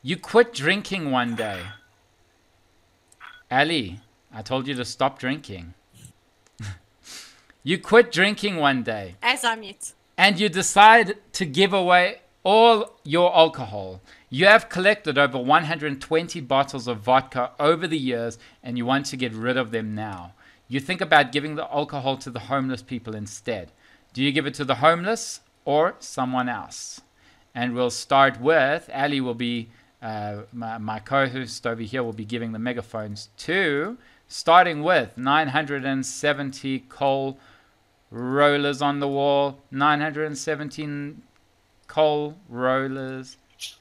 You quit drinking one day. Ali, I told you to stop drinking. You quit drinking one day. As I mute. And you decide to give away all your alcohol. You have collected over 120 bottles of vodka over the years, and you want to get rid of them now. You think about giving the alcohol to the homeless people instead. Do you give it to the homeless or someone else? And we'll start with, Ali will be, my co-host over here will be giving the megaphones to, starting with 970 coal rollers on the wall, 917 coal rollers.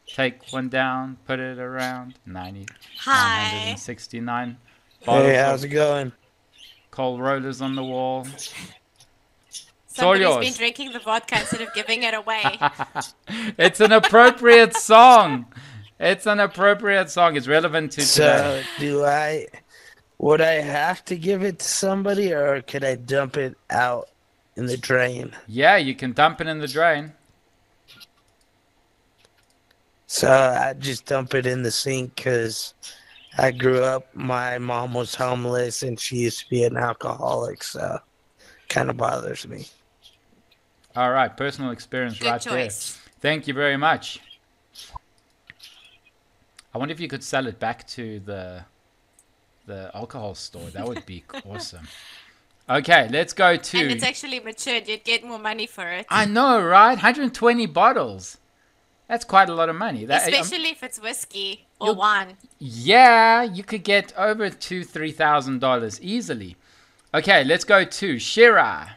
Take one down, put it around. 969 bottles. Hey, how's it going? Coal rollers on the wall. Somebody's been drinking the vodka instead of giving it away. It's an appropriate song. It's an appropriate song. It's relevant to today. So, would I have to give it to somebody, or could I dump it out in the drain? Yeah, you can dump it in the drain. So I just dump it in the sink because I grew up, my mom was homeless and she used to be an alcoholic, so kind of bothers me. All right, personal experience right there. Thank you very much. I wonder if you could sell it back to the alcohol store. That would be awesome. Okay, let's go to... And it's actually matured. You'd get more money for it. I know, right? 120 bottles. That's quite a lot of money. Especially if it's whiskey or wine. Yeah, you could get over $2,000-$3,000 easily. Okay, let's go to Shira.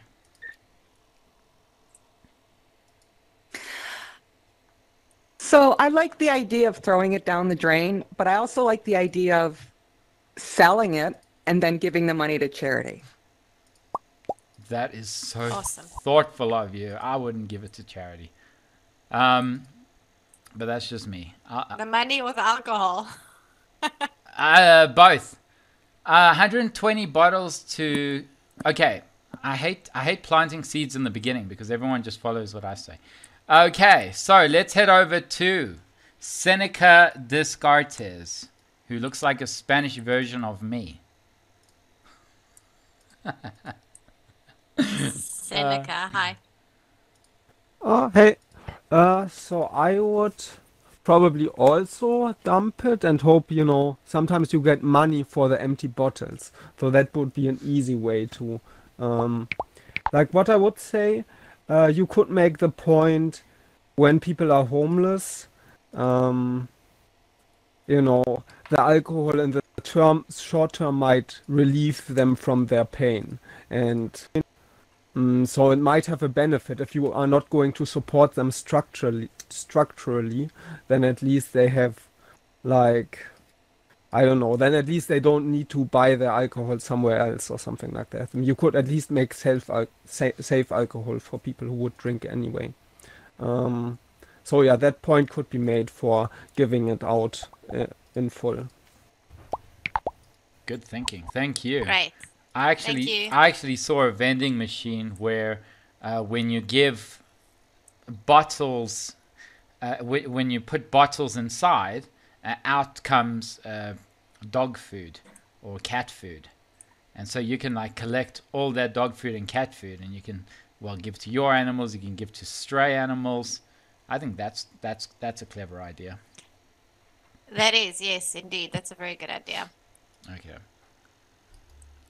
So I like the idea of throwing it down the drain, but I also like the idea of selling it and then giving the money to charity. That is so awesome. Thoughtful of you. I wouldn't give it to charity. But that's just me. The money or the alcohol? Both. 120 bottles to... Okay, I hate planting seeds in the beginning because everyone just follows what I say. Okay, so let's head over to Seneca Descartes, who looks like a Spanish version of me. Seneca, hi. Oh, hey. So I would probably also dump it and hope, you know, sometimes you get money for the empty bottles. So that would be an easy way to, like what I would say, you could make the point when people are homeless, you know, the alcohol in the short term might relieve them from their pain. And so it might have a benefit if you are not going to support them structurally, then at least they have, like, I don't know, then at least they don't need to buy their alcohol somewhere else or something like that. And you could at least make safe alcohol for people who would drink anyway. So yeah, that point could be made for giving it out in full. Good thinking. Thank you. Right. I actually saw a vending machine where when you give bottles, when you put bottles inside, out comes dog food or cat food. And so you can like collect all that dog food and cat food, and you can, well, give to your animals, you can give to stray animals. I think that's a clever idea. That is, yes, indeed. That's a very good idea.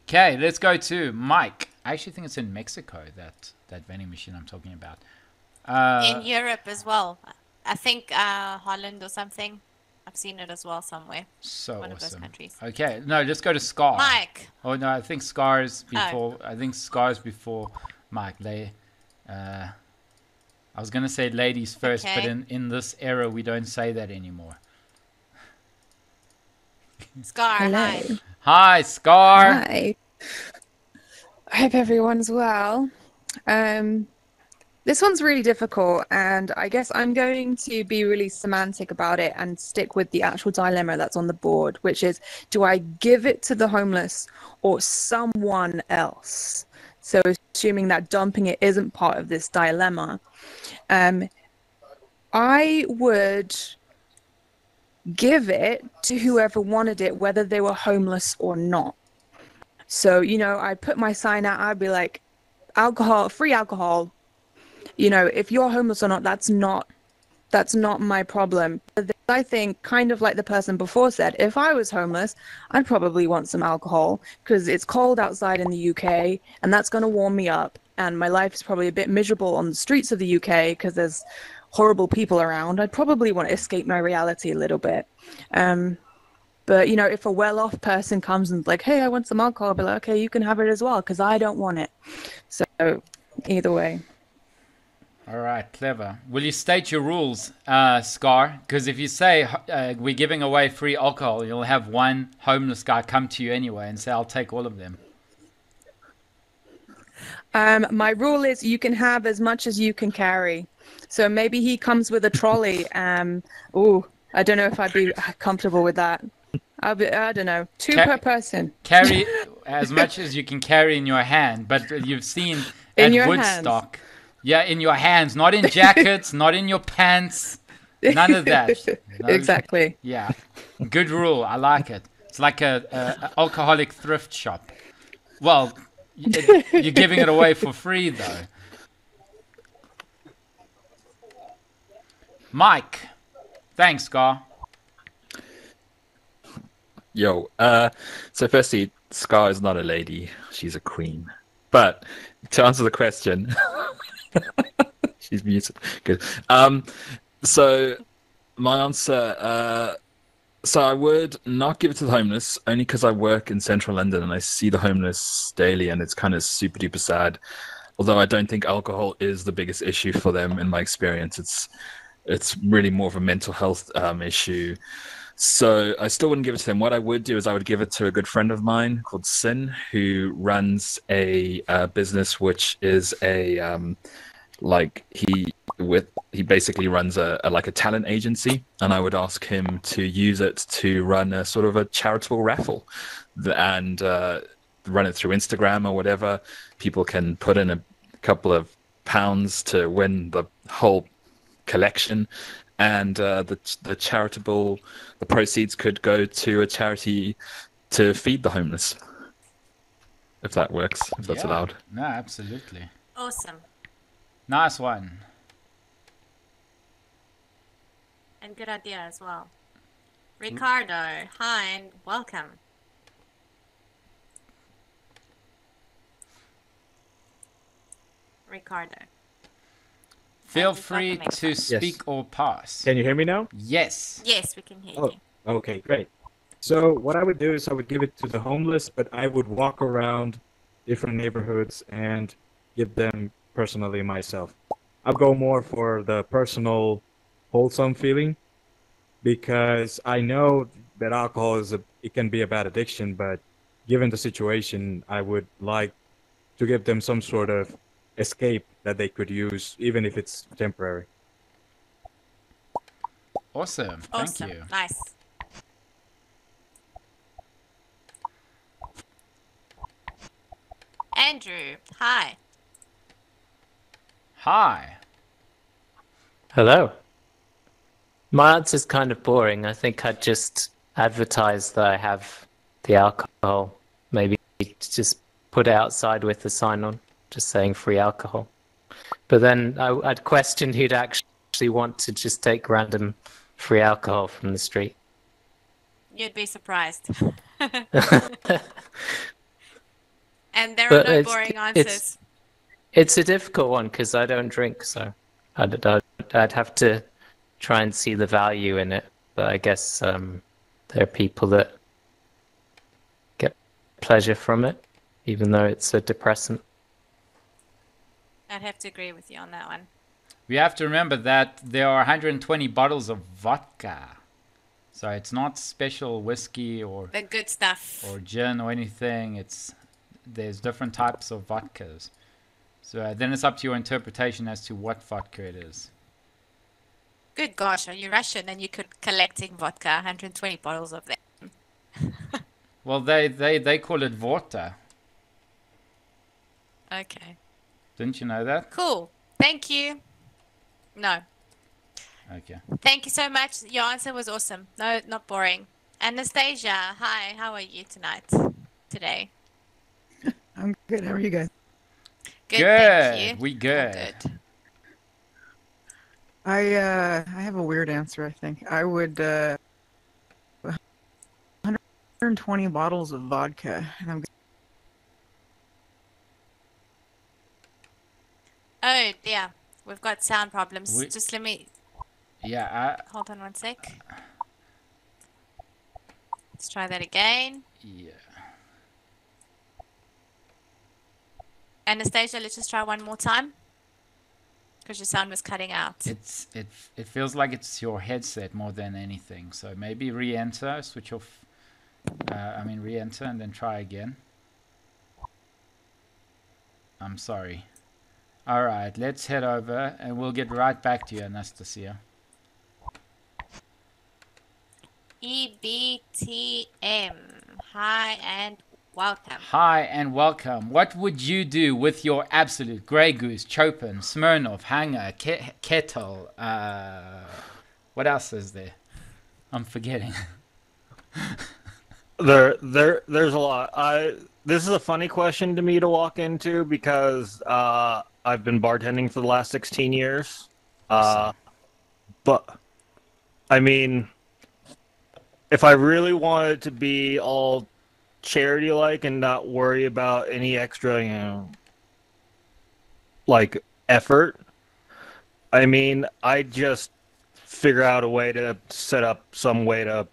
Okay, let's go to Mike. I actually think it's in Mexico, that vending machine I'm talking about. In Europe as well. I think Holland or something. I've seen it as well somewhere. So one awesome. Of those countries. Okay, no, let's go to Scar. Mike. Oh no, I think Scar is before. I think Scar is before Mike. I was gonna say ladies first, but in this era we don't say that anymore. Scar, hi. Hi, Scar. Hi. I hope everyone's well. This one's really difficult, and I guess I'm going to be really semantic about it and stick with the actual dilemma that's on the board, which is, do I give it to the homeless or someone else? So assuming that dumping it isn't part of this dilemma, I would give it to whoever wanted it, whether they were homeless or not. So, I'd put my sign out, I'd be like, alcohol, free alcohol. If you're homeless or not, that's not my problem. I think, kind of like the person before said, if I was homeless, I'd probably want some alcohol because it's cold outside in the UK and that's going to warm me up. And my life is probably a bit miserable on the streets of the UK because there's horrible people around. I'd probably want to escape my reality a little bit. But, if a well-off person comes and like, hey, I want some alcohol, I'll be like, okay, you can have it as well because I don't want it. So either way. All right, clever. Will you state your rules, Scar? Because if you say we're giving away free alcohol, you'll have one homeless guy come to you anyway and say, I'll take all of them. My rule is you can have as much as you can carry. So maybe he comes with a trolley. I don't know if I'd be comfortable with that. I don't know, two per person. Carry as much as you can carry in your hand, but you've seen in at your Woodstock. Hands. Yeah, in your hands, not in jackets, not in your pants, none of that. No, exactly. Yeah, good rule. I like it. It's like a alcoholic thrift shop. Well, you're giving it away for free though. Mike, thanks, Scar. Yo, so firstly, Scar is not a lady; she's a queen. But to answer the question. She's muted. Good. So my answer. So I would not give it to the homeless, only because I work in central London and I see the homeless daily, and it's kind of super duper sad. Although I don't think alcohol is the biggest issue for them in my experience. It's really more of a mental health issue. So I still wouldn't give it to them. What I would do is I would give it to a good friend of mine called Sin, who runs a business which is a he basically runs a talent agency, and I would ask him to use it to run a sort of a charitable raffle, and run it through Instagram or whatever. People can put in a couple of pounds to win the whole collection. And the proceeds could go to a charity to feed the homeless, if that works, if that's allowed. No, absolutely. Awesome. Nice one. And good idea as well. Ricardo, hi and welcome. Ricardo. Feel free to speak or pass. Can you hear me now? Yes. Yes, we can hear you. Okay, great. So what I would do is I would give it to the homeless, but I would walk around different neighborhoods and give them personally myself. I'll go more for the personal, wholesome feeling, because I know that alcohol it can be a bad addiction, but given the situation, I would like to give them some sort of escape that they could use, even if it's temporary. Awesome. Thank you. Nice. Andrew, hi. Hi. Hello. My answer's kind of boring. I think I'd just advertise that I have the alcohol. Maybe just put it outside with the sign on, just saying free alcohol. But then I'd question who'd actually want to just take random free alcohol from the street. You'd be surprised. And there are no boring answers. It's a difficult one because I don't drink, so I'd have to try and see the value in it. But I guess there are people that get pleasure from it, even though it's a depressant. I'd have to agree with you on that one. We have to remember that there are 120 bottles of vodka. So it's not special whiskey or the good stuff or gin or anything. There's different types of vodkas. So then it's up to your interpretation as to what vodka it is. Good gosh, are you Russian and you could collecting vodka, 120 bottles of them? Well, they call it vodka. Okay. Didn't you know that? Cool. Thank you. No. Okay. Thank you so much. Your answer was awesome. No, not boring. Anastasia, hi. How are you today? I'm good. How are you guys? Good, thank Good. you. We All good. good. I have a weird answer. I think I would 120 bottles of vodka, and I'm Oh dear, we've got sound problems. We, Just let me yeah, hold on one sec. Let's try that again. yeah. Anastasia, let's just try one more time. Because your sound was cutting out. It feels like it's your headset more than anything. So maybe re-enter, switch off. Re-enter and then try again. I'm sorry. All right, let's head over and we'll get right back to you, Anastasia. EBTM. Hi and welcome. Hi and welcome. What would you do with your absolute Grey Goose, Chopin, Smirnoff, Hanger, Kettle? What else is there? I'm forgetting. There's a lot. This is a funny question to me to walk into because I've been bartending for the last 16 years. But I mean, if I really wanted to be all charity-like and not worry about any extra, like effort, I mean, I just figure out a way to set up some way to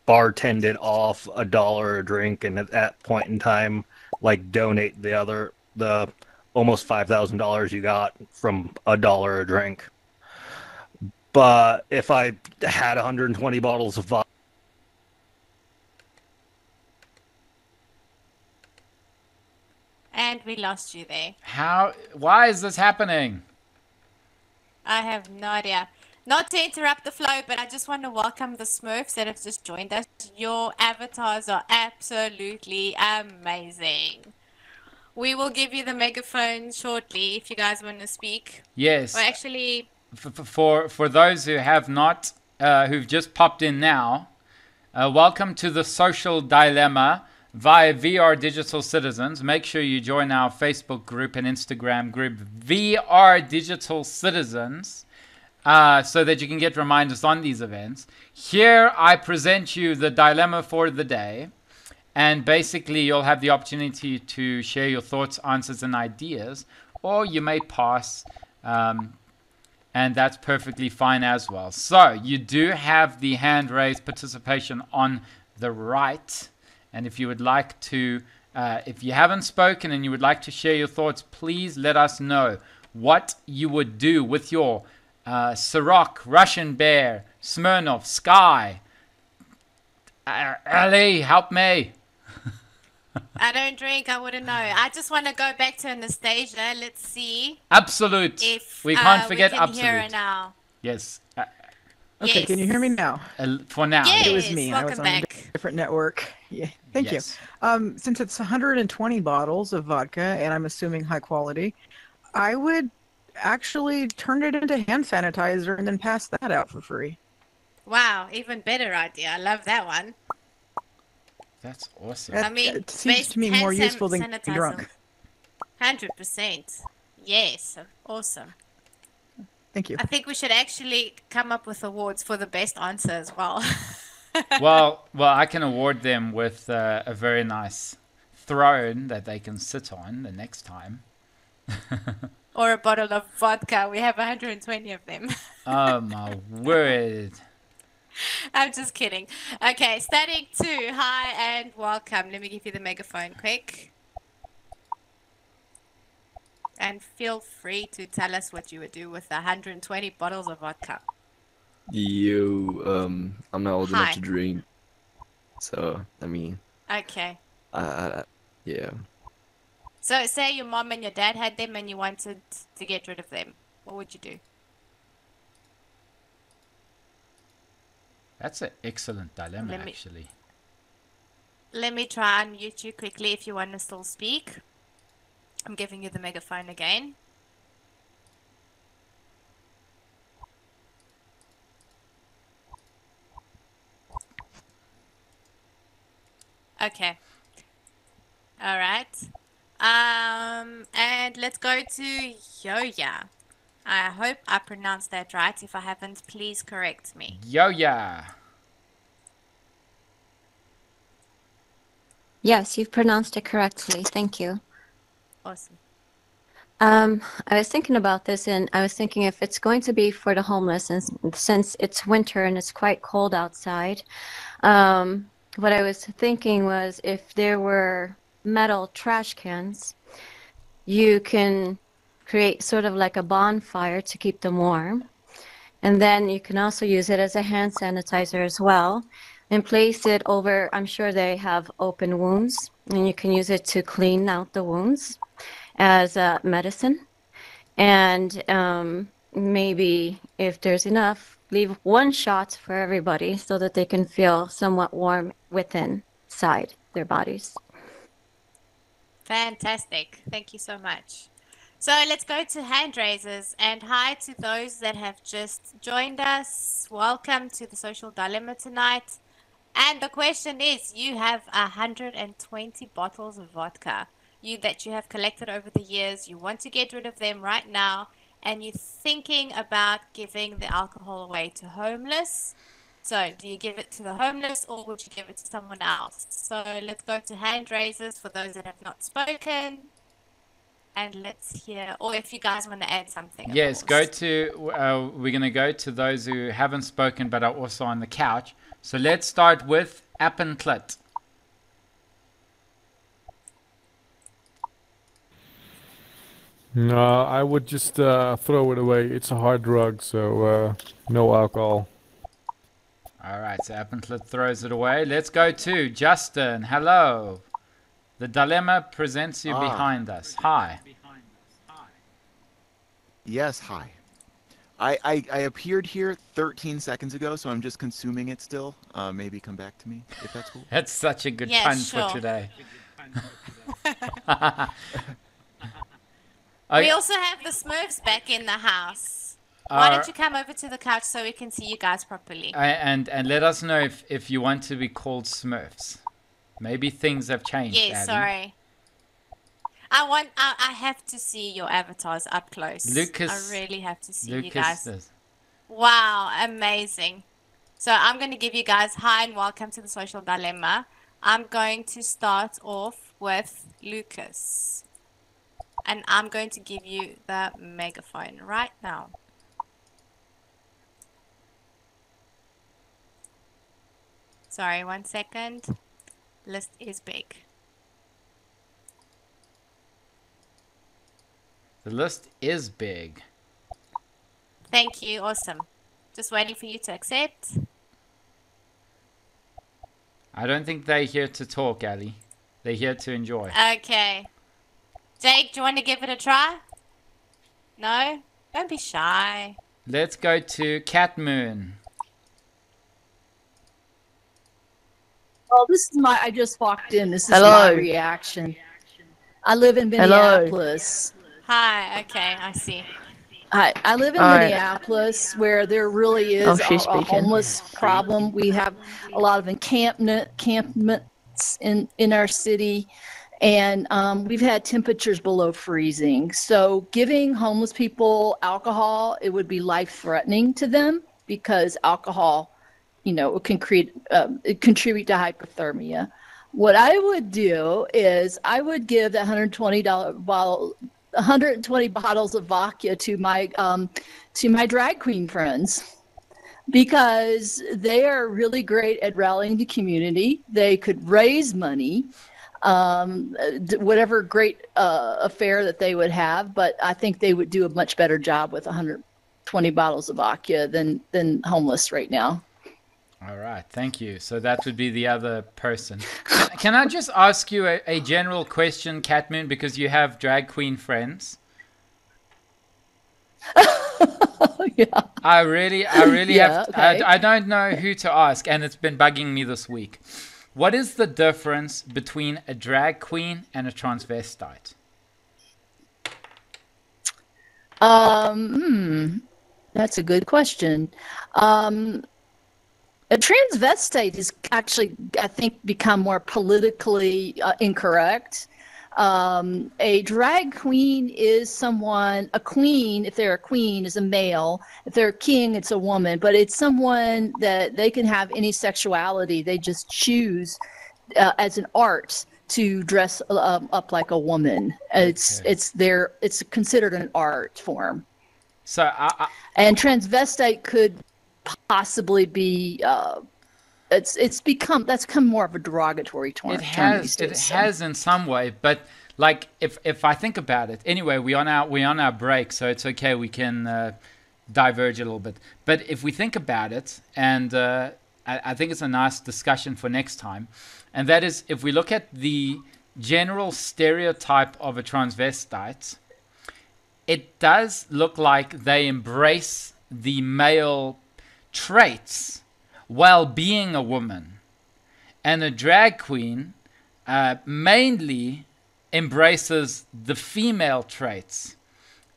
bartend it off $1 a drink, and at that point in time, like donate the almost $5,000 you got from $1 a drink. But if I had 120 bottles of vodka, And we lost you there. Why is this happening? I have no idea. Not to interrupt the flow, but I just want to welcome the Smurfs that have just joined us. Your avatars are absolutely amazing. We will give you the megaphone shortly if you guys want to speak. Yes. Or actually, For those who have not, who've just popped in now, welcome to the Social Dilemma via VR Digital Citizens. Make sure you join our Facebook group and Instagram group, VR Digital Citizens, so that you can get reminders on these events. Here I present you the dilemma for the day. And basically, you'll have the opportunity to share your thoughts, answers, and ideas, or you may pass, and that's perfectly fine as well. So you do have the hand raised participation on the right, and if you would like to, if you haven't spoken and you would like to share your thoughts, please let us know what you would do with your Ciroc, Russian Bear, Smirnoff, Sky. Ali, help me. I don't drink. I wouldn't know. I just want to go back to Anastasia. Let's see. Absolute. If we can't forget we can absolute. hear her now. Yes. Okay, can you hear me now? For now. Yes, It was me. I was welcome on back. a different network. Yeah, thank Yes. you. Since it's 120 bottles of vodka, and I'm assuming high quality, I would actually turn it into hand sanitizer and then pass that out for free. Wow, even better idea. I love that one. That's awesome. That, I mean, it seems to me hand more useful than sanitizer. getting drunk. 100%. Yes, awesome. Thank you. I think we should actually come up with awards for the best answer as well. well, I can award them with a very nice throne that they can sit on the next time. Or a bottle of vodka. We have 120 of them. Oh my word. I'm just kidding. Okay, Static 2, hi and welcome. Let me give you the megaphone quick. And feel free to tell us what you would do with 120 bottles of vodka. Yo, I'm not old Hi. enough to drink, so I mean, Okay. yeah. So say your mom and your dad had them and you wanted to get rid of them. What would you do? That's an excellent dilemma, Let me- actually. Let me try and mute you quickly if you want to still speak. I'm giving you the megaphone again. Okay. All right. And let's go to Yoya. I hope I pronounced that right. If I haven't, please correct me. Yoya. Yes, you've pronounced it correctly. Thank you. Awesome. I was thinking about this, and I was thinking if it's going to be for the homeless, and since it's winter and it's quite cold outside, what I was thinking was if there were metal trash cans, you can create sort of like a bonfire to keep them warm. And then you can also use it as a hand sanitizer as well, and place it over, I'm sure they have open wounds, and you can use it to clean out the wounds as a medicine. And maybe if there's enough, leave one shot for everybody so that they can feel somewhat warm within inside their bodies. Fantastic. Thank you so much. So let's go to hand raisers, and hi to those that have just joined us. Welcome to the Social Dilemma tonight. And the question is, you have 120 bottles of vodka that you have collected over the years. You want to get rid of them right now, and you're thinking about giving the alcohol away to homeless. So do you give it to the homeless, or would you give it to someone else? So let's go to hand raisers for those that have not spoken. And let's hear, or if you guys want to add something. Yes, go to, we're going to go to those who haven't spoken but are also on the couch. So let's start with Applenklit. No, I would just throw it away. It's a hard drug, so no alcohol. All right, so Applenklit throws it away. Let's go to Justin. Hello. The dilemma presents you behind us. Hi. Yes, hi. I appeared here 13 seconds ago, so I'm just consuming it still. Maybe come back to me, if that's cool. That's such a good pun for today. We also have the Smurfs back in the house. Why don't you come over to the couch so we can see you guys properly? And let us know if you want to be called Smurfs. Maybe things have changed. Yeah, sorry. I have to see your avatars up close. Lucas, I really have to see Lucas you guys. Does. Wow, amazing. So I'm going to give you guys hi and welcome to the Social Dilemma. I'm going to start off with Lucas. And I'm going to give you the megaphone right now. Sorry, 1 second. List is big. The list is big. Thank you. Awesome. Just waiting for you to accept. I don't think they're here to talk, Ali. They're here to enjoy. Okay. Jake, do you want to give it a try? No? Don't be shy. Let's go to Cat Moon. Oh, this is I just walked in. This is my reaction. I live in Minneapolis. Hi. Okay, I see. I live in Minneapolis, where there really is a homeless problem. We have a lot of encampments in our city, and we've had temperatures below freezing. So giving homeless people alcohol, it would be life-threatening to them, because alcohol, it can contribute to hypothermia. What I would do is I would give that $120 bottle, 120 bottles of vodka to my drag queen friends, because they are really great at rallying the community. They could raise money, whatever great affair that they would have, but I think they would do a much better job with 120 bottles of vodka than homeless right now. All right, thank you. So that would be the other person. Can I just ask you a general question, Catmoon, because you have drag queen friends? Yeah. I really Yeah, have. okay. I don't know who to ask, and it's been bugging me this week. What is the difference between a drag queen and a transvestite? That's a good question. A transvestite is actually, I think, become more politically incorrect. A drag queen is someone, a queen, if they're a queen, is a male. If they're a king, it's a woman. But it's someone that they can have any sexuality. They just choose as an art to dress up like a woman. It's considered an art form. So and transvestite could possibly be that's become more of a derogatory term. It has in some way, but like if I think about it, anyway, we're on our break, so it's okay. We can diverge a little bit, but if we think about it, and I think it's a nice discussion for next time, and that is if we look at the general stereotype of a transvestite, it does look like they embrace the male traits while being a woman. And a drag queen mainly embraces the female traits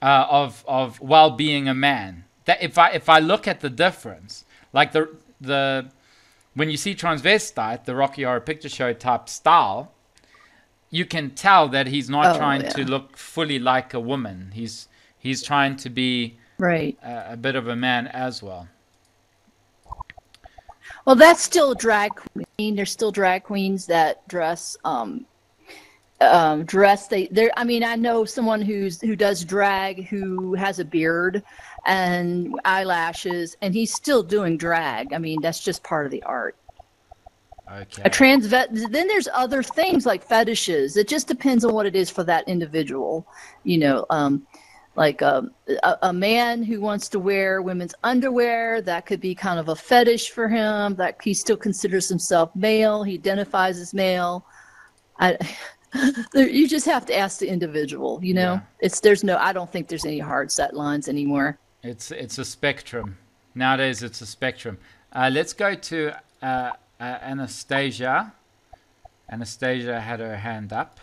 of while being a man. That if I look at the difference, like the when you see transvestite, the Rocky Horror Picture Show type style, you can tell that he's not trying to look fully like a woman. He's trying to be a bit of a man as well. Well, that's still drag queen. There's still drag queens that dress. I mean, I know someone who does drag who has a beard and eyelashes, and he's still doing drag. I mean, that's just part of the art. Okay. Then there's other things like fetishes. It just depends on what it is for that individual. You know, like a man who wants to wear women's underwear, that could be kind of a fetish for him. That he still considers himself male. He identifies as male. You just have to ask the individual. You know, I don't think there's any hard set lines anymore. It's a spectrum nowadays. It's a spectrum. Let's go to Anastasia. Anastasia had her hand up.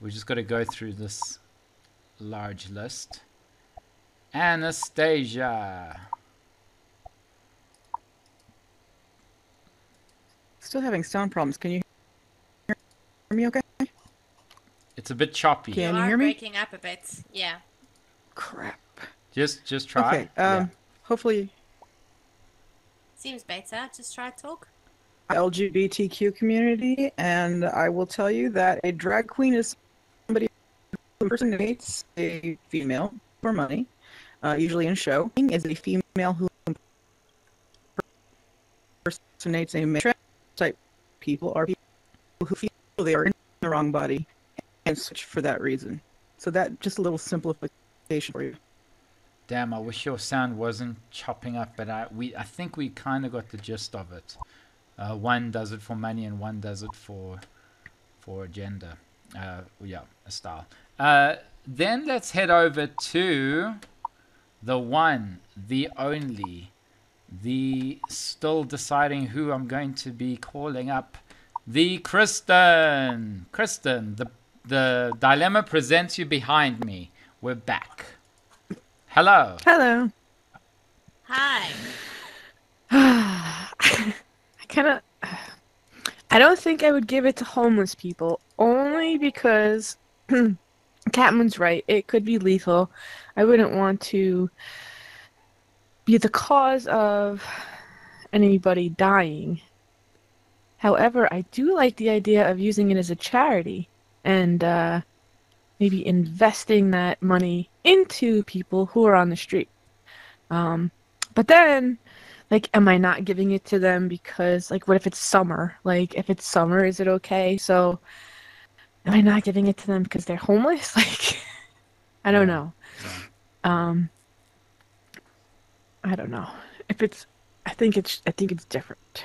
We just got to go through this large list. Anastasia. Still having sound problems. Can you hear me okay? It's a bit choppy. Can you hear me? Breaking up a bit. Yeah. Crap. Just try. Okay. Hopefully. Seems better. Just try to talk. LGBTQ community, and I will tell you that a drag queen is somebody who impersonates a female for money, usually in show. Is a female who impersonates a male type people are people who feel they are in the wrong body and switch for that reason. So that just a little simplification for you. Damn, I wish your sound wasn't chopping up, but I think we kind of got the gist of it. One does it for money and one does it for gender. A style. Then let's head over to the one, the only, the still deciding who I'm going to be calling up, the Kristen. Kristen, the dilemma presents you behind me. We're back. Hello. Hello. Hi. I don't think I would give it to homeless people, only because Catman's right. It could be lethal. I wouldn't want to be the cause of anybody dying. However, I do like the idea of using it as a charity and maybe investing that money into people who are on the street. But then, like, am I not giving it to them because, like, what if it's summer? Like, if it's summer, is it okay? So, am I not giving it to them because they're homeless? Like, I don't know. I don't know. I think it's different.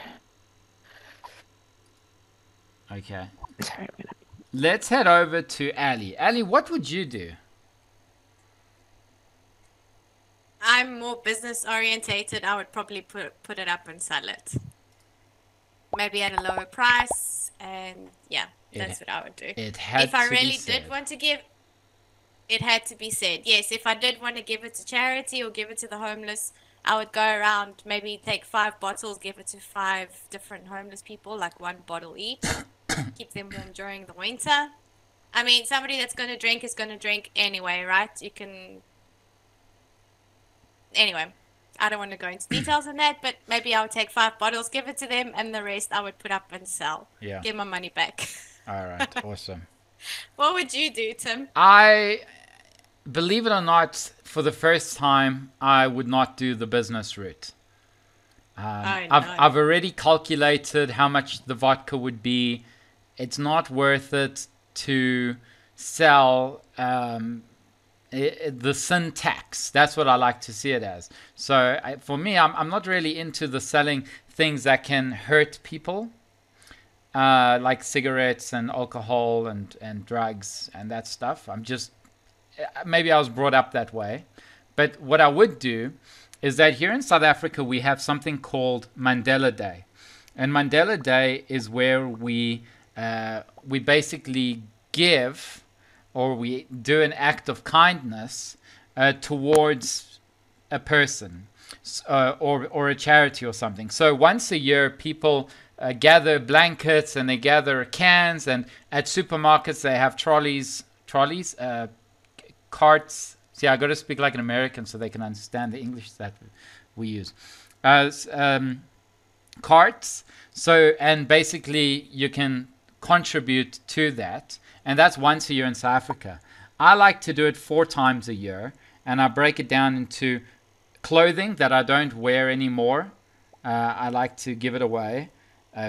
Okay. Sorry, Let's head over to Ali. Ali, what would you do? I'm more business orientated. I would probably put it up and sell it. Maybe at a lower price, and that's what I would do. If I really did want to give, it had to be said. Yes, if I did want to give it to charity or give it to the homeless, I would go around, maybe take 5 bottles, give it to 5 different homeless people, like 1 bottle each. Keep them warm during the winter. I mean, somebody that's going to drink is going to drink anyway, right? You can... Anyway, I don't want to go into details on that, but maybe I would take 5 bottles, give it to them, and the rest I would put up and sell. Yeah. Get my money back. All right, awesome. What would you do, Tim? I, believe it or not, for the first time, I would not do the business route. I've already calculated how much the vodka would be. It's not worth it to sell the sin tax. That's what I like to see it as. So for me, I'm not really into the selling things that can hurt people, like cigarettes and alcohol and drugs and that stuff. I'm just, maybe I was brought up that way. But what I would do is that here in South Africa, we have something called Mandela Day. And Mandela Day is where we basically give, or we do an act of kindness towards a person or a charity or something. So once a year, people gather blankets and they gather cans, and at supermarkets they have trolleys, carts. See, I got to speak like an American so they can understand the English that we use. Carts. So, and basically you can contribute to that, and that's once a year in South Africa. I like to do it 4 times a year, and I break it down into clothing that I don't wear anymore. I like to give it away.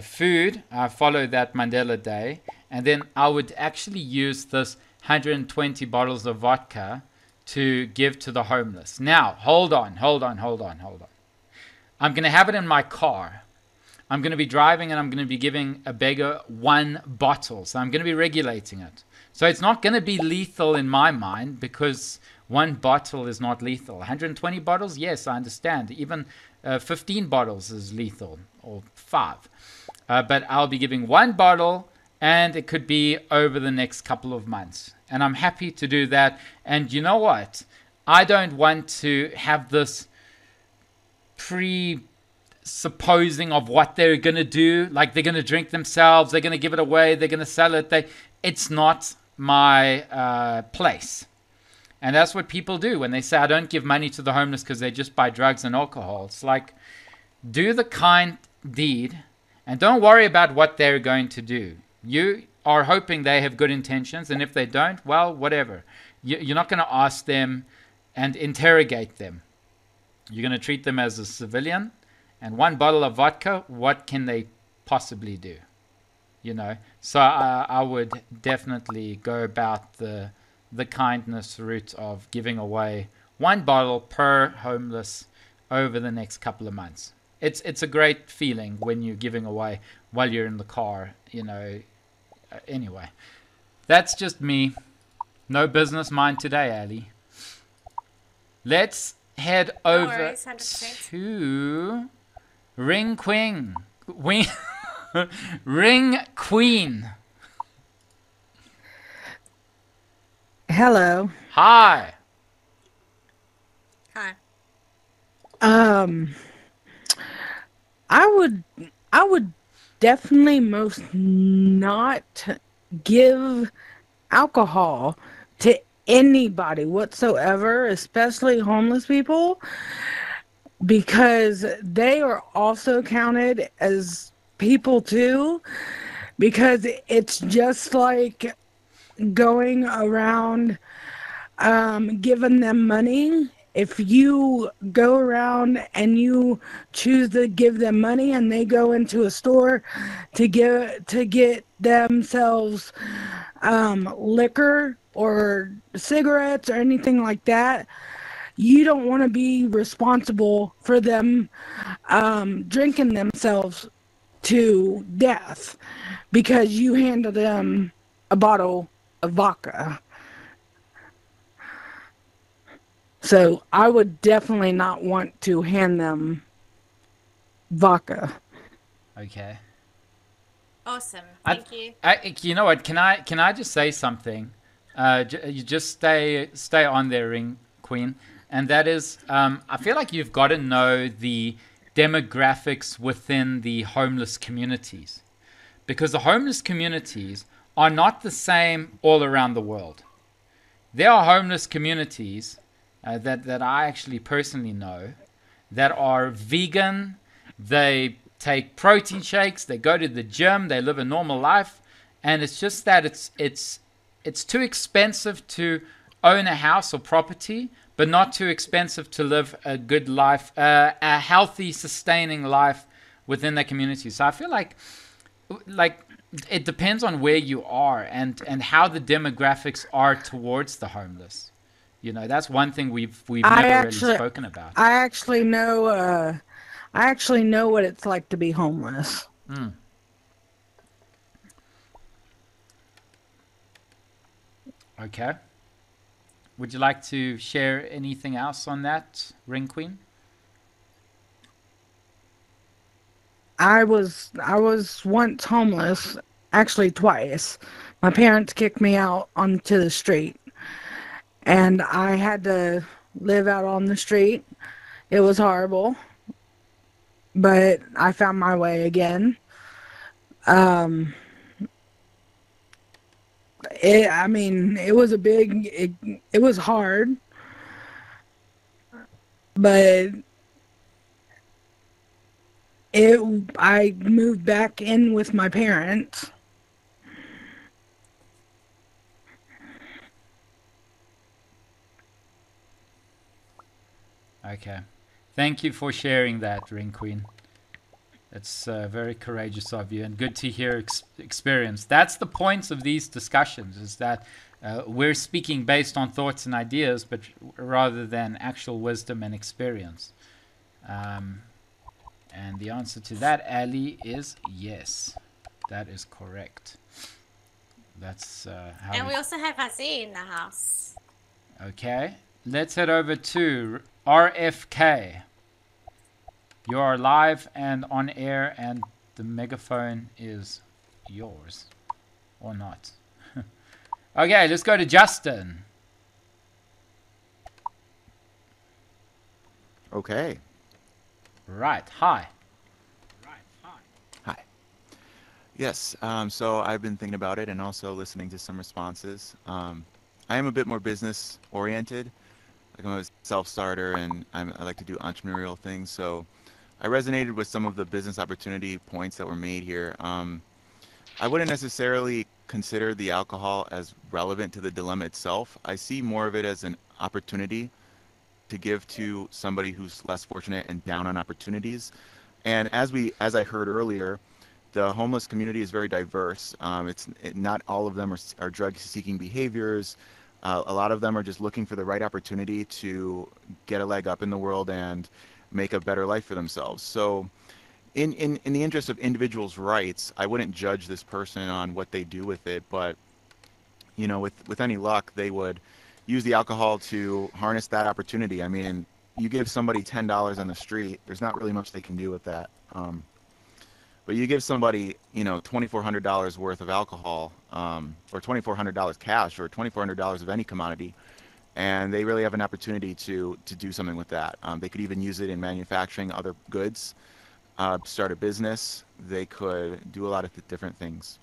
Food, I follow that Mandela Day, and then I would actually use this 120 bottles of vodka to give to the homeless. Now, hold on. I'm going to have it in my car. I'm going to be driving and I'm going to be giving a beggar 1 bottle. So I'm going to be regulating it. So it's not going to be lethal in my mind, because 1 bottle is not lethal. 120 bottles, yes, I understand. Even 15 bottles is lethal, or 5. But I'll be giving 1 bottle, and it could be over the next couple of months. And I'm happy to do that. And you know what? I don't want to have this presupposing of what they're going to do. Like they're going to drink themselves, they're going to give it away, they're going to sell it. It's not my place. And that's what people do when they say, I don't give money to the homeless because they just buy drugs and alcohol. It's like, do the kind deed and don't worry about what they're going to do. You are hoping they have good intentions, and if they don't, well, whatever. You're not going to ask them and interrogate them. You're going to treat them as a civilian, and 1 bottle of vodka, what can they possibly do? You know, so I would definitely go about the kindness route of giving away 1 bottle per homeless over the next couple of months. It's a great feeling when you're giving away while you're in the car, you know. Anyway, that's just me. No business mind today, Ali. Let's head over to Ring Queen. Ring Queen. Hello. Hi. Hi. I would definitely most not give alcohol to anybody whatsoever, especially homeless people, because they are also counted as people too, because it's just like going around giving them money. If you go around and you choose to give them money and they go into a store to get themselves liquor or cigarettes or anything like that, you don't want to be responsible for them drinking themselves to death because you handed them a bottle of vodka. So I would definitely not want to hand them vodka. Okay. Awesome. Thank you. You know what? Can I just say something? You just stay on there, Ring Queen. and that is, I feel like you've got to know the demographics within the homeless communities, because the homeless communities are not the same all around the world. There are homeless communities that I actually personally know that are vegan. They take protein shakes, they go to the gym, they live a normal life, and it's just that it's too expensive to own a house or property, but not too expensive to live a good life, a healthy, sustaining life within the community. So I feel like it depends on where you are and how the demographics are towards the homeless. You know, that's one thing we've never really spoken about. I actually know what it's like to be homeless. Mm. Okay. Would you like to share anything else on that, Ring Queen? I was once homeless, actually twice. My parents kicked me out onto the street, and I had to live out on the street. It was horrible, but I found my way again. It was it was hard, but I moved back in with my parents. Okay. Thank you for sharing that, Ring Queen. It's very courageous of you, and good to hear experience. That's the points of these discussions, is that we're speaking based on thoughts and ideas, but rather than actual wisdom and experience. And the answer to that, Ali, is yes. That is correct. That's how. And we also have Azzy in the house. Okay. Let's head over to RFK. You are live and on air, and the megaphone is yours. Or not. Okay, let's go to Justin. Okay. Right. Hi. Hi. Yes. So I've been thinking about it and also listening to some responses. I am a bit more business oriented. Like I'm a self-starter, and I like to do entrepreneurial things. So I resonated with some of the business opportunity points that were made here. I wouldn't necessarily consider the alcohol as relevant to the dilemma itself. I see more of it as an opportunity to give to somebody who's less fortunate and down on opportunities. And as I heard earlier, the homeless community is very diverse. Not all of them are drug-seeking behaviors. A lot of them are just looking for the right opportunity to get a leg up in the world and make a better life for themselves. So in the interest of individuals' rights, I wouldn't judge this person on what they do with it, but you know, with any luck, they would use the alcohol to harness that opportunity. I mean, you give somebody $10 on the street, there's not really much they can do with that. But you give somebody, you know, $2,400 worth of alcohol, or $2,400 cash, or $2,400 of any commodity, and they really have an opportunity to do something with that. They could even use it in manufacturing other goods, start a business. They could do a lot of different things.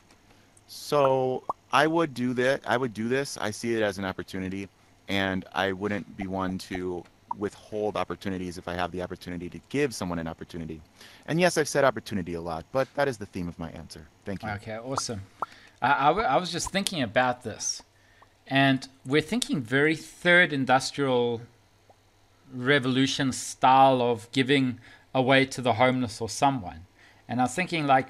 So I would do that. I would do this. I see it as an opportunity, and I wouldn't be one to withhold opportunities if I have the opportunity to give someone an opportunity. And yes, I've said opportunity a lot, but that is the theme of my answer. Thank you. Okay, awesome. I was just thinking about this, and we're thinking very third industrial revolution style of giving away to the homeless or someone. And I was thinking, like,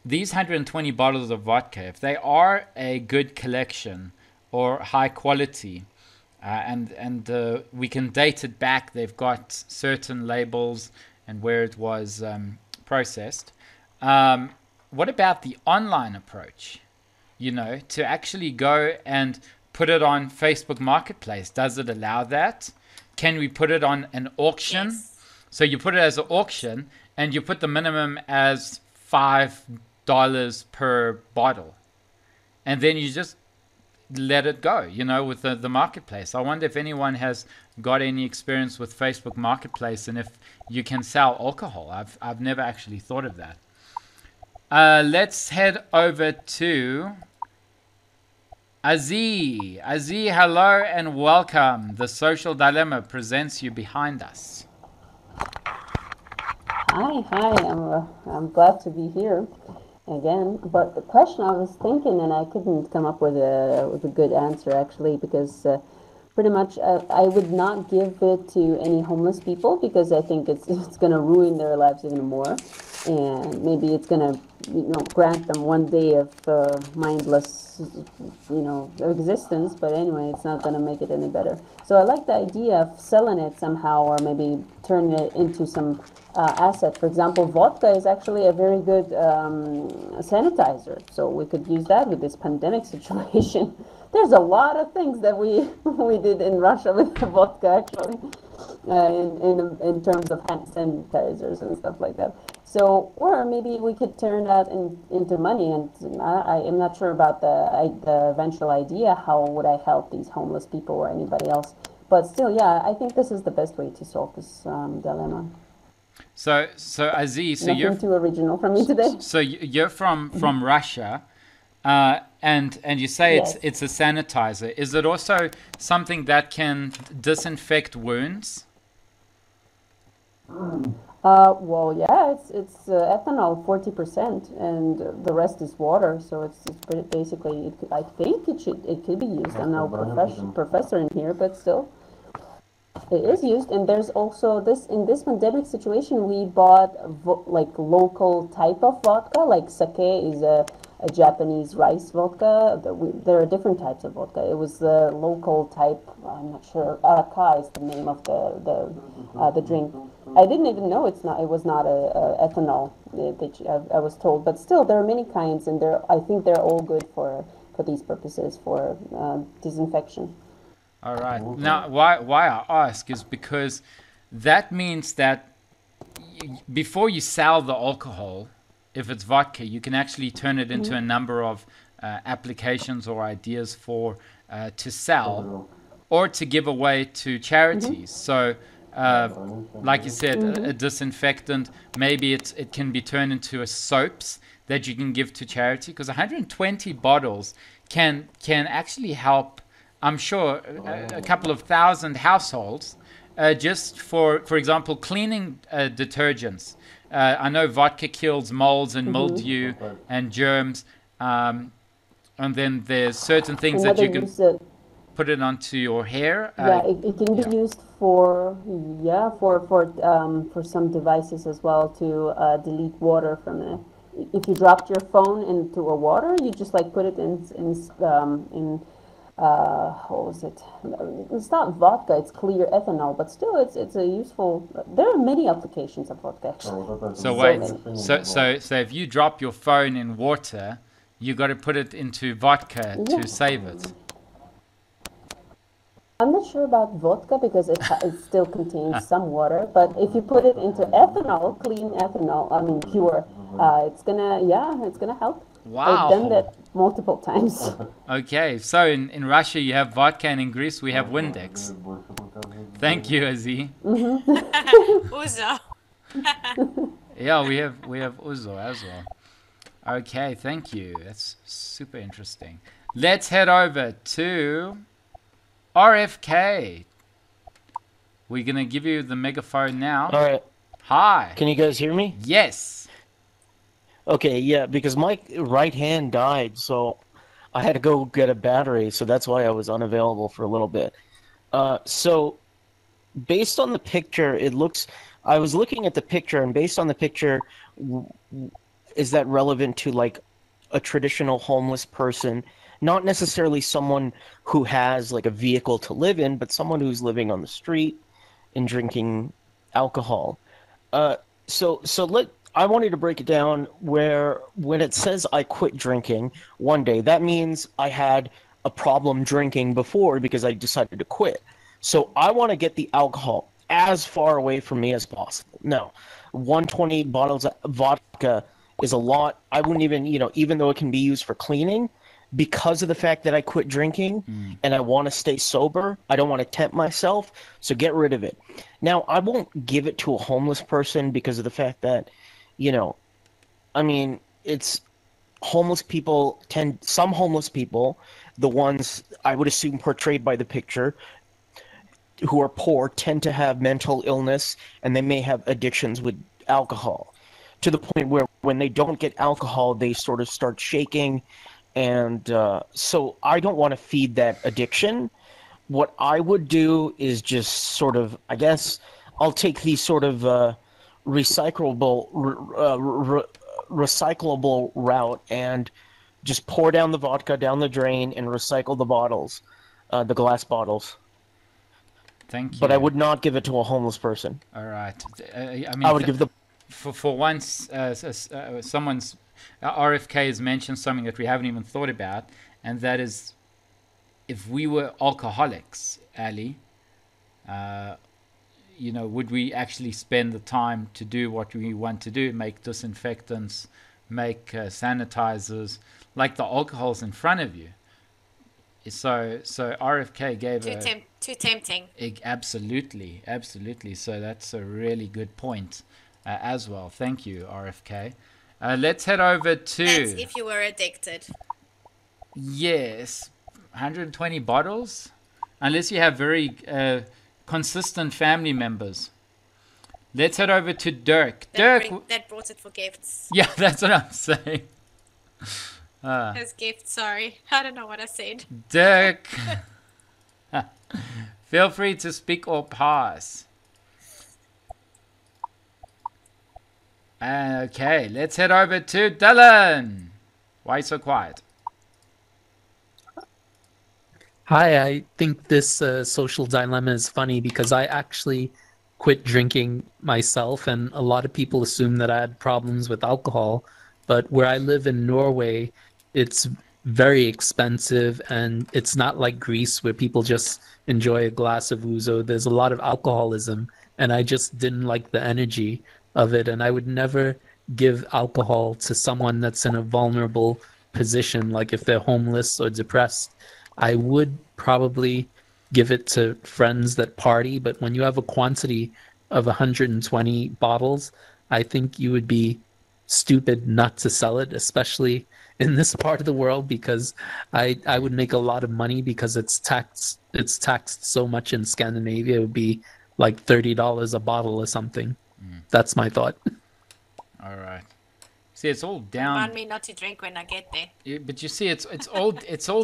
these 120 bottles of vodka, if they are a good collection or high quality, and we can date it back, they've got certain labels and where it was processed. What about the online approach? You know, to actually go and put it on Facebook Marketplace. Does it allow that? Can we put it on an auction? Yes. So you put it as an auction, and you put the minimum as $5 per bottle. And then you just let it go, you know, with the marketplace. I wonder if anyone has got any experience with Facebook Marketplace and if you can sell alcohol. I've never actually thought of that. Let's head over to Aziz. Aziz, hello and welcome. The Social Dilemma presents you behind us. Hi. I'm glad to be here again. But the question I was thinking, and I couldn't come up with a good answer actually, because pretty much I would not give it to any homeless people because I think it's going to ruin their lives even more, and maybe it's going to grant them one day of mindless existence. But anyway, it's not going to make it any better. So I like the idea of selling it somehow, or maybe turning it into some asset. For example, vodka is actually a very good sanitizer, so we could use that with this pandemic situation. There's a lot of things that we did in Russia with the vodka actually, in terms of hand sanitizers and stuff like that. So, or maybe we could turn that into money. And I am not sure about the eventual idea. How would I help these homeless people or anybody else? But still, yeah, I think this is the best way to solve this dilemma. So Aziz, so Nothing too original from me today. So you're from Russia, and you say Yes. it's a sanitizer. Is it also something that can disinfect wounds? Well, yeah, it's ethanol 40%, and the rest is water. So it's basically, I think it could be used. I'm no professor in here, but still. It is used, and there's also in this pandemic situation, we bought like local type of vodka, like sake is a Japanese rice vodka. There are different types of vodka. It was the local type. I'm not sure. Araka is the name of the drink. I didn't even know it was not a ethanol. I was told, but still there are many kinds, and I think they're all good for these purposes, for disinfection. All right. Now, why I ask is because that means that before you sell the alcohol, if it's vodka, you can actually turn it into a number of applications or ideas for to sell or to give away to charities. So, like you said, a disinfectant. Maybe it can be turned into a soaps that you can give to charity, because 120 bottles can actually help. I'm sure a couple of thousand households, just for example, cleaning detergents. I know vodka kills molds and mildew and germs, and then there's certain things that you can put it onto your hair. Yeah, it can be used for some devices as well to delete water from it. If you dropped your phone into a water, you just like put it in what was it? It's not vodka, it's clear ethanol, but still it's a useful. There are many applications of vodka actually. So wait, so if you drop your phone in water, you got to put it into vodka to save it. I'm not sure about vodka because it still contains some water, but if you put it into ethanol, clean ethanol, I mean pure, it's gonna help. Wow. I've done that multiple times. Okay, so in Russia you have vodka, and in Greece we have Windex. Thank you, Aziz. Uzo. Yeah, we have Uzo as well. Okay, thank you. That's super interesting. Let's head over to RFK. We're gonna give you the megaphone now. All right. Hi. Can you guys hear me? Yes. Okay, yeah, because my right hand died, so I had to go get a battery, so that's why I was unavailable for a little bit. So, based on the picture, I was looking at the picture, and based on the picture, is that relevant to like a traditional homeless person? Not necessarily someone who has like a vehicle to live in, but someone who's living on the street and drinking alcohol. I wanted to break it down where when it says I quit drinking one day, that means I had a problem drinking before because I decided to quit. So I want to get the alcohol as far away from me as possible. No, 120 bottles of vodka is a lot. I wouldn't even, even though it can be used for cleaning, because of the fact that I quit drinking and I want to stay sober. I don't want to tempt myself, so get rid of it. Now, I won't give it to a homeless person because of the fact that, you know, I mean, it's homeless people some homeless people, the ones I would assume portrayed by the picture, who are poor, tend to have mental illness, and they may have addictions with alcohol, to the point where when they don't get alcohol, they sort of start shaking. And so I don't want to feed that addiction. What I would do is just sort of, I guess, I'll take these sort of recyclable route and just pour down the vodka down the drain and recycle the bottles, the glass bottles. Thank you. But I would not give it to a homeless person. All right. I mean, I would give the for once, someone's RFK has mentioned something that we haven't even thought about, and that is, if we were alcoholics, Ali, you know, would we actually spend the time to do what we want to do, make disinfectants, make sanitizers, like the alcohol's in front of you? So RFK gave too tempting. Absolutely. So that's a really good point as well. Thank you, RFK. Let's head over to... That's if you were addicted. Yes. 120 bottles? Unless you have very consistent family members. Let's head over to Dirk. That brought it for gifts. Yeah, that's what I'm saying. As gifts, sorry. I don't know what I said. Dirk. Feel free to speak or pass. Okay, let's head over to Dylan. Why so quiet? Hi, I think this social dilemma is funny because I actually quit drinking myself, and a lot of people assume that I had problems with alcohol. But where I live in Norway, it's very expensive, and it's not like Greece where people just enjoy a glass of ouzo. There's a lot of alcoholism, and I just didn't like the energy of it, and I would never give alcohol to someone that's in a vulnerable position, like if they're homeless or depressed. I would probably give it to friends that party, but when you have a quantity of 120 bottles, I think you would be stupid not to sell it, especially in this part of the world, because I would make a lot of money because it's taxed so much in Scandinavia. It would be like $30 a bottle or something. That's my thought. All right. See, it's all down. Remind me not to drink when I get there. Yeah, but you see, it's all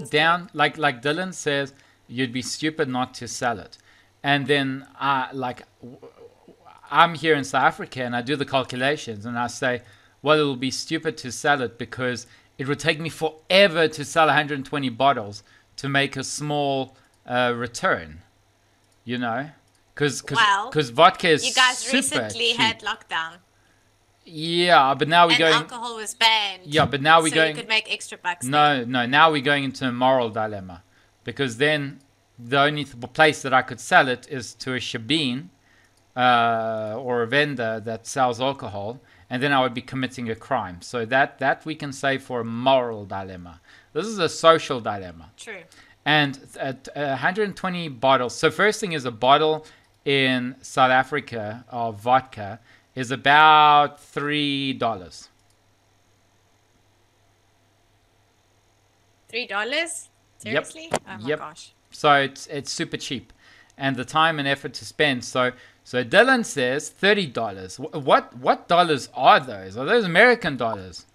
down. Like Dylan says, you'd be stupid not to sell it. And then I'm here in South Africa and I do the calculations and I say, well, it will be stupid to sell it because it would take me forever to sell 120 bottles to make a small return. You know, because vodka is you guys super recently cheap. had lockdown. Yeah, but now we're going. Alcohol was banned. Yeah, but now we're so going. You could make extra bucks. No. Now we're going into a moral dilemma, because then the only place that I could sell it is to a shebeen or a vendor that sells alcohol, and then I would be committing a crime. So that we can say for a moral dilemma. This is a social dilemma. True. And 120 bottles. So first thing is, a bottle in South Africa of vodka is about $3. $3? Seriously? Yep. Oh my Yep. gosh. So it's super cheap, and the time and effort to spend. So Dylan says $30. What dollars are those? Are those American dollars?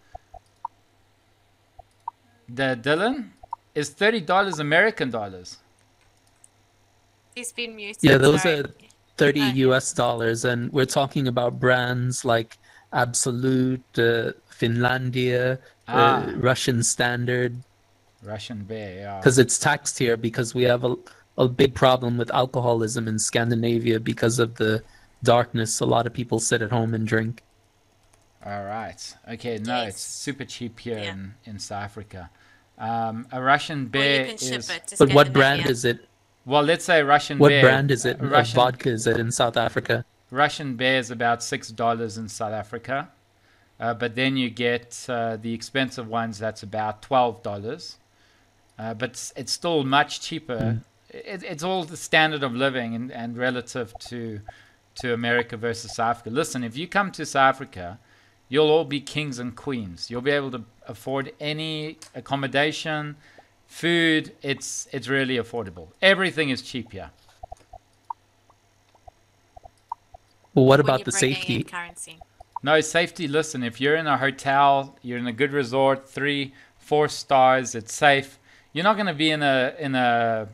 Dylan, is $30 American dollars? He's been muted. Yeah, those sorry. are 30 US dollars, and we're talking about brands like Absolute, Finlandia, Russian Standard. Russian Bear, yeah. Because it's taxed here, because we have a big problem with alcoholism in Scandinavia because of the darkness. A lot of people sit at home and drink. All right. Okay, no, it's super cheap here in South Africa. A Russian Bear is... But what brand is it? Well, let's say Russian What Bear. brand is it? What vodka is it in South Africa? Russian Bear is about $6 in South Africa. But then you get the expensive ones, that's about $12. but it's still much cheaper. It's all the standard of living and relative to America versus South Africa. Listen, if you come to South Africa, you'll all be kings and queens. You'll be able to afford any accommodation, food. It's really affordable. Everything is cheap here. Well, what When about you're the bringing in safety? currency. No, safety, listen, if you're in a hotel, you're in a good resort, 3, 4 stars, it's safe. You're not going to be in a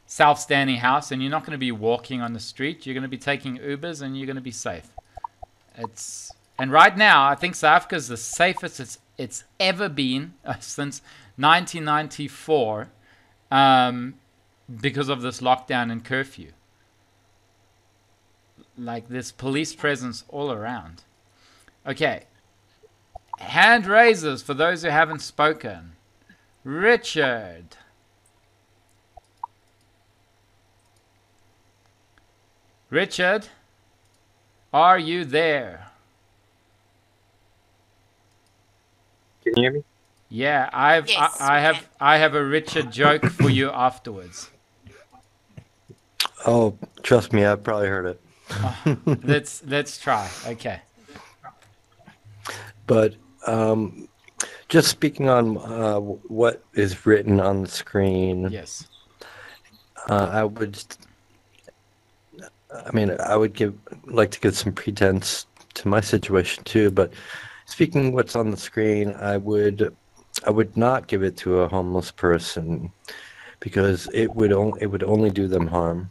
self-standing house, and you're not going to be walking on the street. You're going to be taking Ubers, and you're going to be safe. And right now, I think South Africa is the safest it's ever been since 1994 because of this lockdown and curfew. Like, there's police presence all around. Okay. Hand raisers for those who haven't spoken. Richard. Richard, are you there? Can you hear me? Yeah, Yes, I have a Richard joke for you afterwards. Oh, trust me, I've probably heard it. Let's try. Okay. But just speaking on what is written on the screen. Yes. I would like to give some pretense to my situation too. But speaking what's on the screen, I would not give it to a homeless person because it would only do them harm.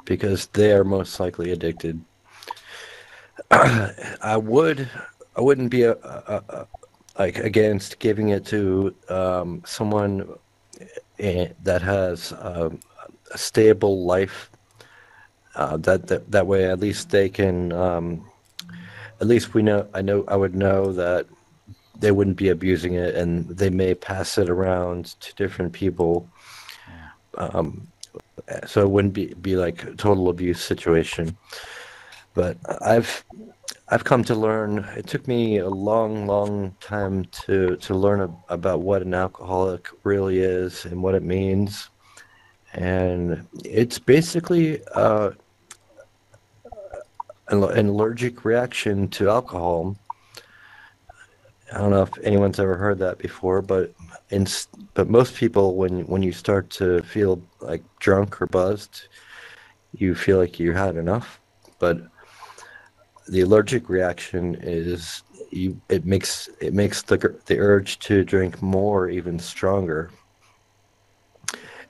Because they are most likely addicted. I wouldn't be against giving it to someone that has a stable life. That way, at least they can. At least I would know that they wouldn't be abusing it, and they may pass it around to different people. So it wouldn't be like a total abuse situation. But I've come to learn. It took me a long time to learn about what an alcoholic really is and what it means. And it's basically an allergic reaction to alcohol. I don't know if anyone's ever heard that before, but most people, when you start to feel like drunk or buzzed, you feel like you had enough. But the allergic reaction is it makes the urge to drink more even stronger.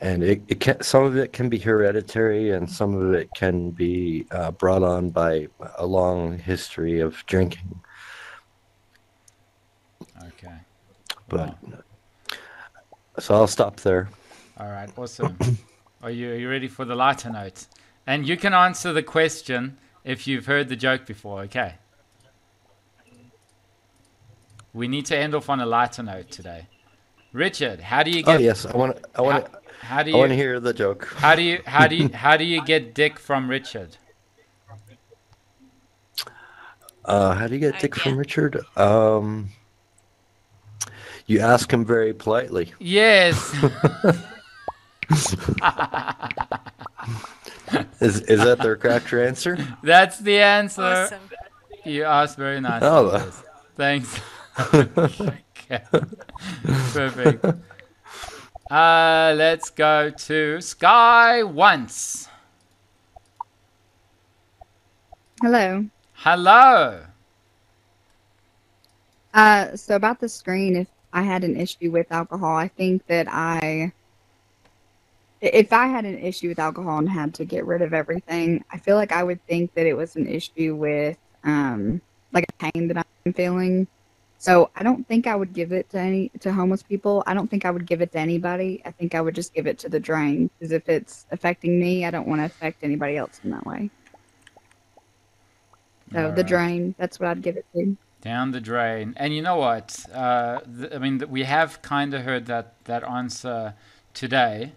And some of it can be hereditary, and some of it can be brought on by a long history of drinking. Okay. But so I'll stop there. All right, awesome. Are you ready for the lighter note? And you can answer the question if you've heard the joke before. Okay. We need to end off on a lighter note today. Richard, how do you get? Oh yes, I want to hear the joke. How do you get dick from Richard? How do you get dick from Richard? You ask him very politely. Yes. Is that their correct answer? That's the answer. Awesome. You asked very nicely. Oh. Yes. Thanks. Okay. Perfect. Let's go to Sky once. Hello. Hello. So about the screen, if I had an issue with alcohol, I think that if I had an issue with alcohol and had to get rid of everything, I feel like I would think that it was an issue with like a pain that I'm feeling. So I don't think I would give it to homeless people. I don't think I would give it to anybody. I think I would just give it to the drain, because if it's affecting me, I don't want to affect anybody else in that way. So the drain, that's what I'd give it to. Down the drain. And you know what? We have kind of heard that answer today.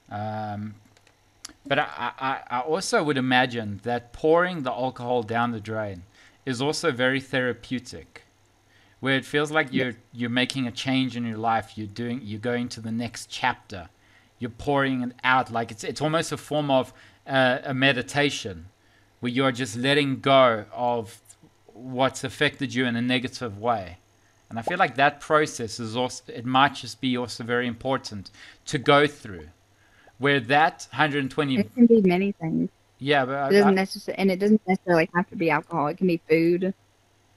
But I also would imagine that pouring the alcohol down the drain is also very therapeutic. where it feels like you're making a change in your life. You're going to the next chapter. You're pouring it out, like it's almost a form of a meditation, where you're just letting go of what's affected you in a negative way. And I feel like that process is also, it might just be also very important to go through, where that 120. It can be many things. Yeah, but It doesn't necessarily, and it doesn't necessarily have to be alcohol. It can be food,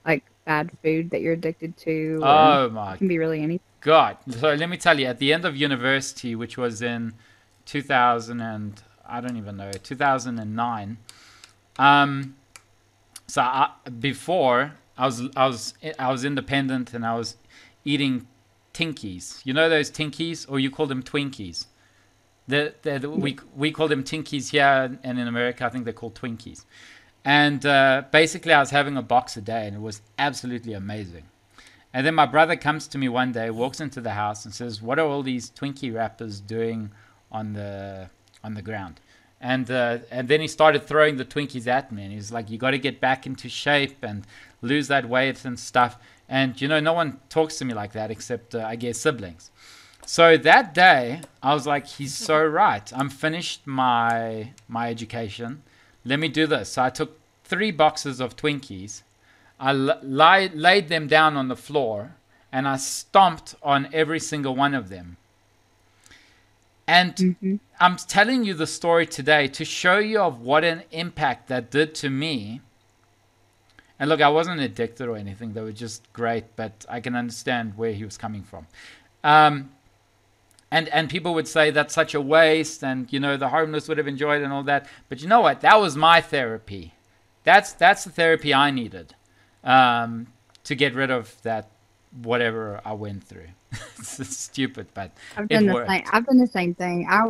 like bad food that you're addicted to. Oh my! It can be really anything. God. So let me tell you, at the end of university, which was in 2000 and I don't even know, 2009. Before I was independent and I was eating Tinkies. You know those Tinkies, or you call them Twinkies? We call them Tinkies here, and in America I think they're called Twinkies. And basically I was having a box a day, and it was absolutely amazing. And then my brother comes to me one day, walks into the house and says, "What are all these Twinkie wrappers doing on the ground?" And then he started throwing the Twinkies at me, and he's like, "You got to get back into shape and lose that weight and stuff." And you know, no one talks to me like that except I guess siblings. So that day, I was like, "He's so right. I'm finished my education. Let me do this." So I took 3 boxes of Twinkies. I laid them down on the floor, and I stomped on every single one of them. And I'm telling you the story today to show you of what an impact that did to me. And look, I wasn't addicted or anything. They were just great, but I can understand where he was coming from. And people would say that's such a waste, and you know, the homeless would have enjoyed it and all that. But you know what? That was my therapy. That's the therapy I needed. To get rid of that, whatever I went through. It's stupid, but it worked. I've done the same thing. I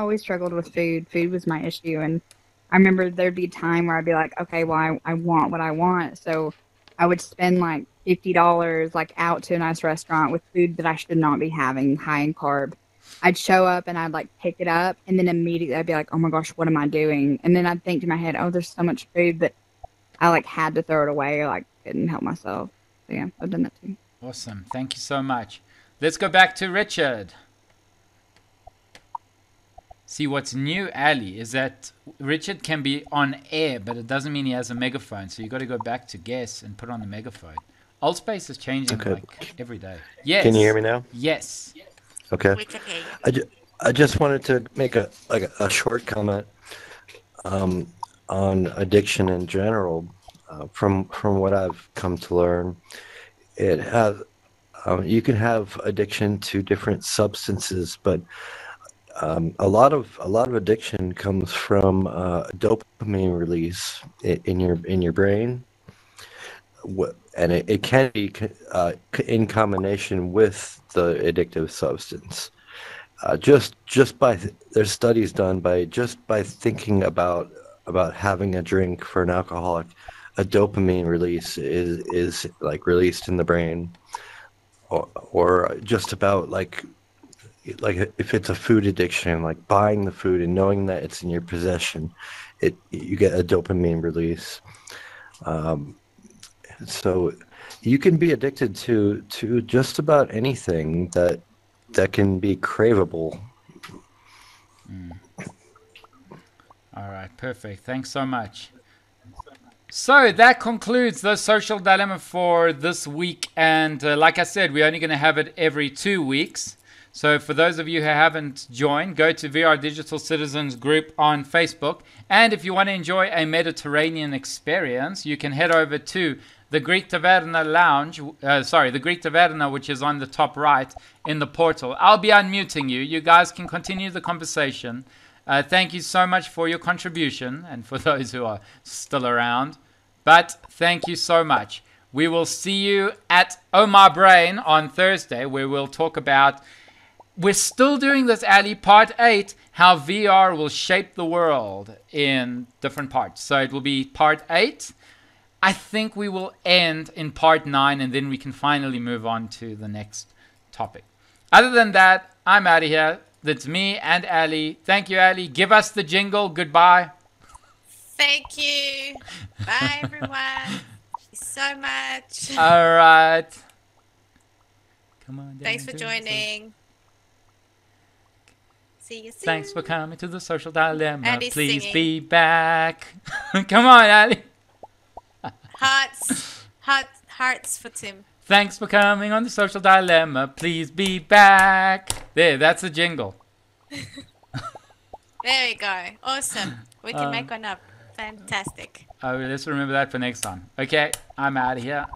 always struggled with food. Food was my issue, and I remember there'd be a time where I'd be like, okay, well, I want what I want, so I would spend like $50 like out to a nice restaurant with food that I should not be having, high in carb. I'd show up and I'd like pick it up, and then immediately I'd be like, oh my gosh, what am I doing? And then I'd think to my head, oh, there's so much food that I like had to throw it away, or like couldn't help myself. So yeah, I've done that too. Awesome. Thank you so much. Let's go back to Richard. See, what's new, Ali, is that Richard can be on air, but it doesn't mean he has a megaphone. So you got to go back to guess and put on the megaphone. Altspace is changing like every day. Yes. Can you hear me now? Yes. Okay. I just wanted to make a short comment on addiction in general. From what I've come to learn, it has you can have addiction to different substances, but a lot of addiction comes from dopamine release in your brain, and it can be in combination with the addictive substance. Just by there's studies done by thinking about having a drink for an alcoholic, a dopamine release is like released in the brain, or just about like if it's a food addiction, like buying the food and knowing that it's in your possession, you get a dopamine release. So you can be addicted to just about anything that can be craveable. All right, perfect. Thanks so much. So that concludes the social dilemma for this week. And like I said, we're only going to have it every 2 weeks. So for those of you who haven't joined, go to VR Digital Citizens group on Facebook. And if you want to enjoy a Mediterranean experience, you can head over to the Greek Taverna Lounge, the Greek Taverna, which is on the top right in the portal. I'll be unmuting you. You guys can continue the conversation. Thank you so much for your contribution, and for those who are still around. But thank you so much. We will see you at Oh My Brain on Thursday, where we'll talk about, we're still doing this, Ali, part 8, how VR will shape the world in different parts. So it will be part 8. I think we will end in part 9, and then we can finally move on to the next topic. Other than that, I'm out of here. That's me and Ali. Thank you, Ali. Give us the jingle. Goodbye. Thank you. Bye, everyone. so much. All right. Come on. Thanks for joining. See you soon. Thanks for coming to the Social Dilemma. And he's Please singing. be back. Come on, Ali. Hearts for Tim. Thanks for coming on the Social Dilemma. Please be back. There, that's a jingle. There we go. Awesome. We can make one up. Fantastic. Oh, let's remember that for next time. Okay, I'm out of here.